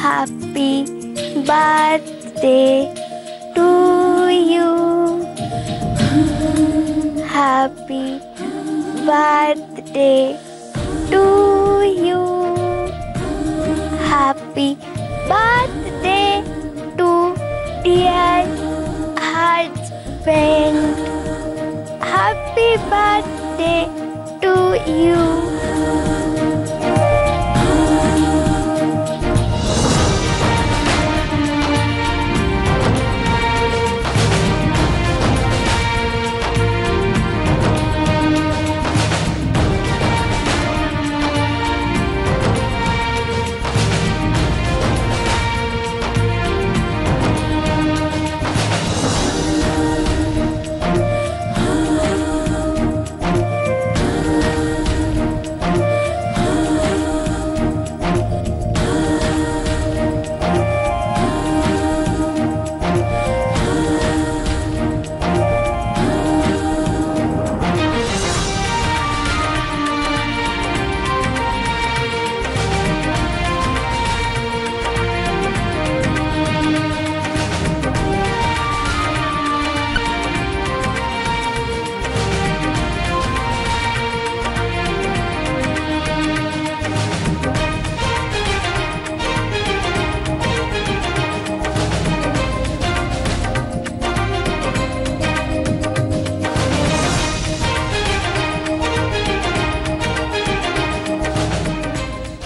Happy birthday to you, happy birthday to you, happy birthday to dear husband, happy birthday to you.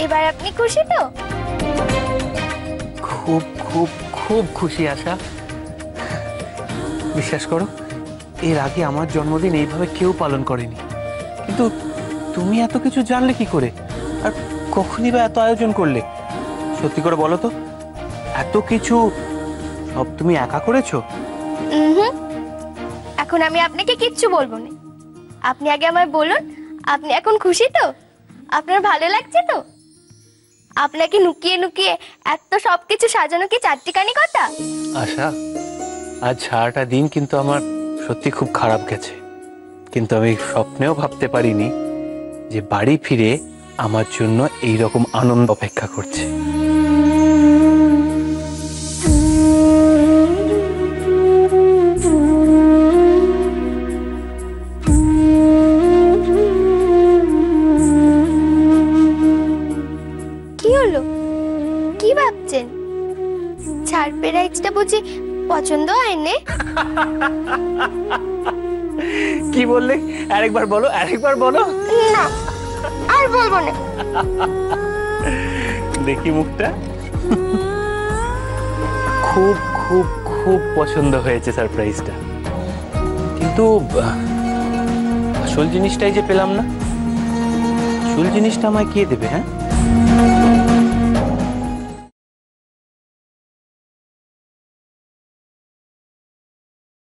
এবার আপনি খুশি তো? খুব খুব খুব খুশি আশা। বিশ্বাস করো, এর আগে আমার জন্মদিন এইভাবে কেউ পালন করেনি। কিন্তু তুমি এত কিছু জানলে কি করে, আর কখনই বা এত আয়োজন করলে? সত্যি করে বলো তো, এত কিছু সব তুমি একা করেছো? এখন আমি আপনাকে কিচ্ছু বলবো না। আপনি আগে আমায় বলুন, আপনি এখন খুশি তো? আপনার ভালো লাগছে তো? আপনাকে লুকিয়ে লুকিয়ে এত সবকিছু সাজানো কি চারটিখানি কথা? আশা, আজ সারাটা দিন কিন্তু আমার সত্যি খুব খারাপ গেছে। কিন্তু আমি স্বপ্নেও ভাবতে পারিনি যে বাড়ি ফিরে আমার জন্য এইরকম আনন্দ অপেক্ষা করছে। কি হলো? কি ভাবছেন? সারপ্রাইজটা বুঝি পছন্দ হয়নি? কি বললে? আরেকবার বলো, আরেকবার বলো। না, আর বলবো না। দেখি মুখটা। খুব খুব খুব পছন্দ হয়েছে সারপ্রাইজটা, কিন্তু আসল জিনিসটাই যে পেলাম না। আসল জিনিসটা আমায় কে দেবে? হ্যাঁ,